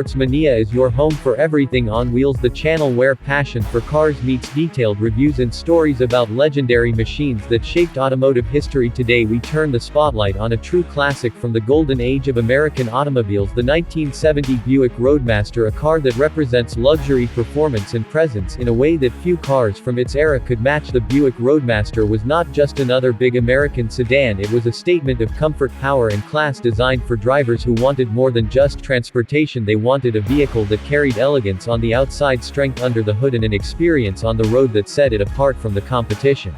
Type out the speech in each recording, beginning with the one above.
Motorsports Mania is your home for everything on wheels, the channel where passion for cars meets detailed reviews and stories about legendary machines that shaped automotive history. Today we turn the spotlight on a true classic from the golden age of American automobiles, the 1970 Buick Roadmaster, a car that represents luxury, performance and presence in a way that few cars from its era could match. The Buick Roadmaster was not just another big American sedan, it was a statement of comfort, power and class, designed for drivers who wanted more than just transportation. They wanted a vehicle that carried elegance on the outside, strength under the hood and an experience on the road that set it apart from the competition.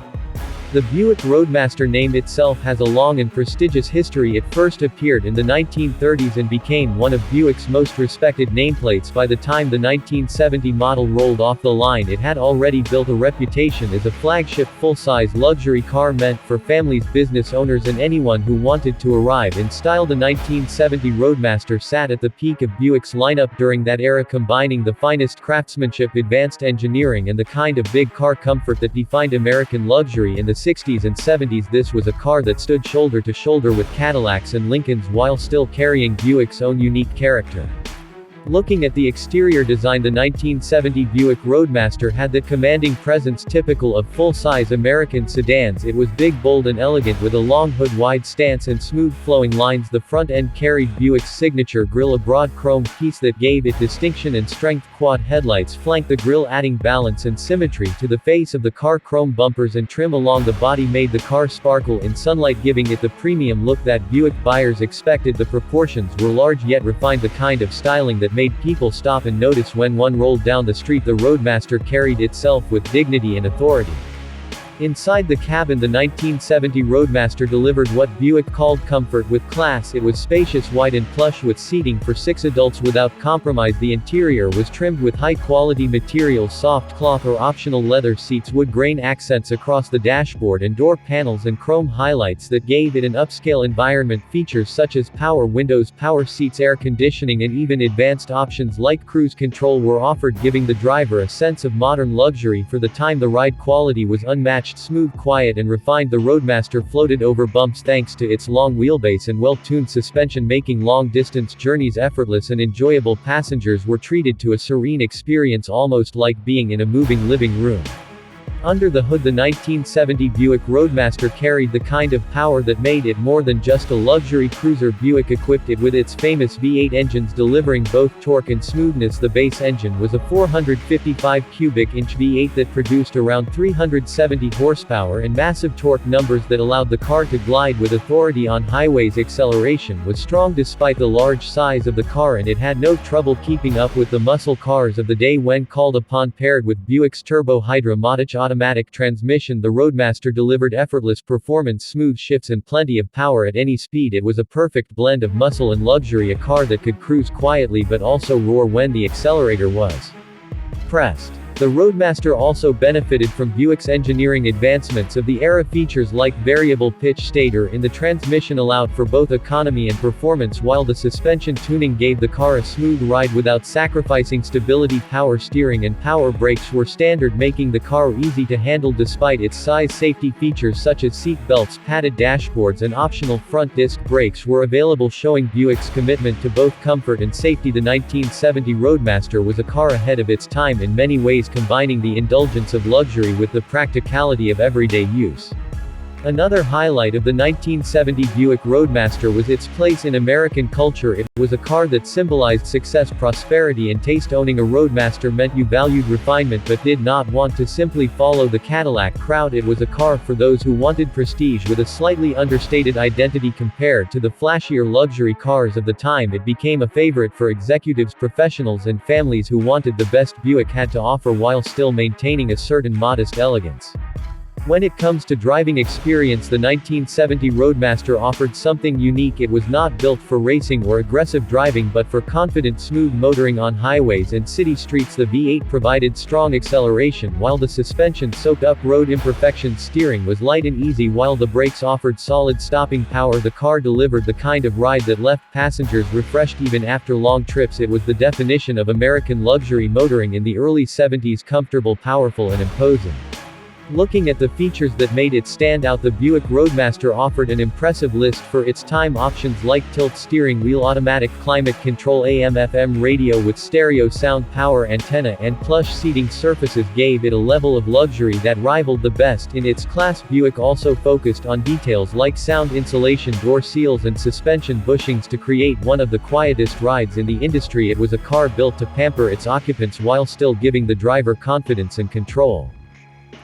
The Buick Roadmaster name itself has a long and prestigious history. It first appeared in the 1930s and became one of Buick's most respected nameplates. By the time the 1970 model rolled off the line, it had already built a reputation as a flagship full-size luxury car meant for families, business owners and anyone who wanted to arrive in style. The 1970 Roadmaster sat at the peak of Buick's lineup during that era, combining the finest craftsmanship, advanced engineering and the kind of big car comfort that defined American luxury in the 60s and 70s. This was a car that stood shoulder to shoulder with Cadillacs and Lincolns while still carrying Buick's own unique character. Looking at the exterior design, the 1970 Buick Roadmaster had that commanding presence typical of full-size American sedans. It was big, bold and elegant with a long hood, wide stance and smooth flowing lines. The front end carried Buick's signature grille, a broad chrome piece that gave it distinction and strength. Quad headlights flanked the grille, adding balance and symmetry to the face of the car. Chrome bumpers and trim along the body made the car sparkle in sunlight, giving it the premium look that Buick buyers expected. The proportions were large yet refined, the kind of styling that made people stop and notice when one rolled down the street. The Roadmaster carried itself with dignity and authority. Inside the cabin, the 1970 Roadmaster delivered what Buick called comfort with class. It was spacious, wide and plush with seating for 6 adults without compromise. The interior was trimmed with high-quality materials, soft cloth or optional leather seats, wood grain accents across the dashboard and door panels and chrome highlights that gave it an upscale environment. Features such as power windows, power seats, air conditioning and even advanced options like cruise control were offered, giving the driver a sense of modern luxury. For the time, the ride quality was unmatched. Smooth, quiet and refined, the Roadmaster floated over bumps thanks to its long wheelbase and well-tuned suspension, making long-distance journeys effortless and enjoyable. Passengers were treated to a serene experience, almost like being in a moving living room. Under the hood, the 1970 Buick Roadmaster carried the kind of power that made it more than just a luxury cruiser. Buick equipped it with its famous V8 engines, delivering both torque and smoothness. The base engine was a 455 cubic inch V8 that produced around 370 horsepower and massive torque numbers that allowed the car to glide with authority on highways. Acceleration was strong despite the large size of the car, and it had no trouble keeping up with the muscle cars of the day when called upon. Paired with Buick's turbo-hydraulic automatic transmission, the Roadmaster delivered effortless performance, smooth shifts and plenty of power at any speed. It was a perfect blend of muscle and luxury, a car that could cruise quietly but also roar when the accelerator was pressed. The Roadmaster also benefited from Buick's engineering advancements of the era. Features like variable pitch stator in the transmission allowed for both economy and performance, while the suspension tuning gave the car a smooth ride without sacrificing stability. Power steering and power brakes were standard, making the car easy to handle despite its size. Safety features such as seat belts, padded dashboards and optional front disc brakes were available, showing Buick's commitment to both comfort and safety. The 1970 Roadmaster was a car ahead of its time in many ways, combining the indulgence of luxury with the practicality of everyday use. Another highlight of the 1970 Buick Roadmaster was its place in American culture. It was a car that symbolized success, prosperity and taste. Owning a Roadmaster meant you valued refinement but did not want to simply follow the Cadillac crowd. It was a car for those who wanted prestige with a slightly understated identity. Compared to the flashier luxury cars of the time, it became a favorite for executives, professionals and families who wanted the best Buick had to offer while still maintaining a certain modest elegance. When it comes to driving experience, the 1970 Roadmaster offered something unique. It was not built for racing or aggressive driving but for confident, smooth motoring on highways and city streets. The V8 provided strong acceleration while the suspension soaked up road imperfections. Steering was light and easy while the brakes offered solid stopping power. The car delivered the kind of ride that left passengers refreshed even after long trips. It was the definition of American luxury motoring in the early 70s: comfortable, powerful and imposing. Looking at the features that made it stand out, the Buick Roadmaster offered an impressive list for its time. Options like tilt steering wheel, automatic climate control, AM/FM radio with stereo sound, power antenna, and plush seating surfaces gave it a level of luxury that rivaled the best in its class. Buick also focused on details like sound insulation, door seals, and suspension bushings to create one of the quietest rides in the industry. It was a car built to pamper its occupants while still giving the driver confidence and control.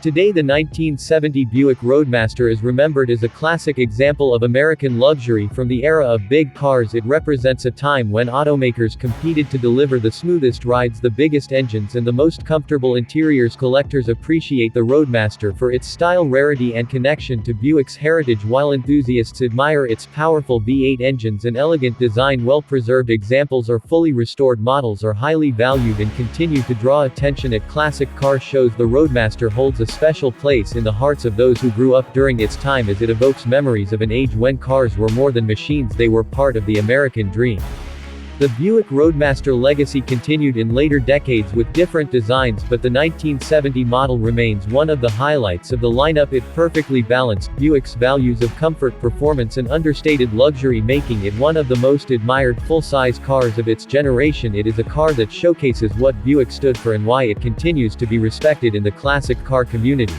Today, the 1970 Buick Roadmaster is remembered as a classic example of American luxury. From the era of big cars, it represents a time when automakers competed to deliver the smoothest rides, the biggest engines, and the most comfortable interiors. Collectors appreciate the Roadmaster for its style, rarity, and connection to Buick's heritage, while enthusiasts admire its powerful V8 engines and elegant design. Well-preserved examples or fully restored models are highly valued and continue to draw attention at classic car shows. The Roadmaster holds a special place in the hearts of those who grew up during its time, as it evokes memories of an age when cars were more than machines. They were part of the American dream. The Buick Roadmaster legacy continued in later decades with different designs, but the 1970 model remains one of the highlights of the lineup. It perfectly balanced Buick's values of comfort, performance, and understated luxury, making it one of the most admired full-size cars of its generation. It is a car that showcases what Buick stood for and why it continues to be respected in the classic car community.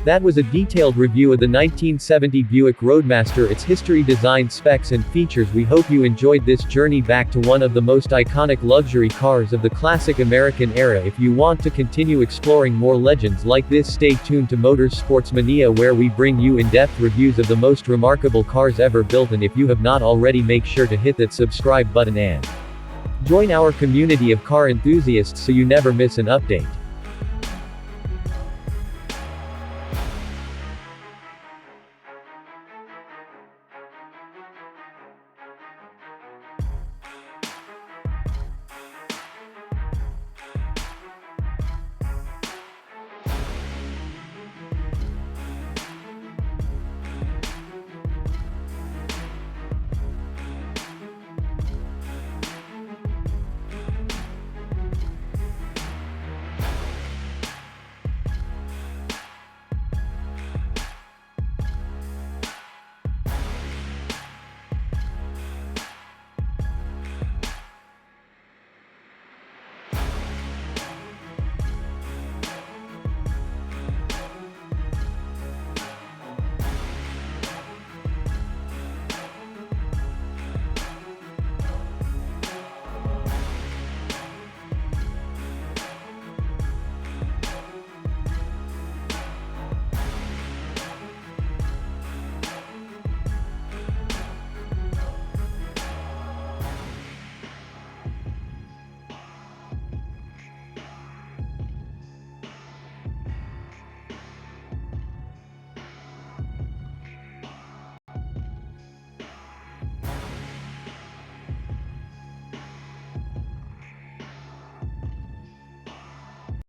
That was a detailed review of the 1970 Buick Roadmaster, its history, design, specs, and features. We hope you enjoyed this journey back to one of the most iconic luxury cars of the classic American era. If you want to continue exploring more legends like this, stay tuned to Motorsports Mania, where we bring you in-depth reviews of the most remarkable cars ever built. And if you have not already, make sure to hit that subscribe button and join our community of car enthusiasts so you never miss an update.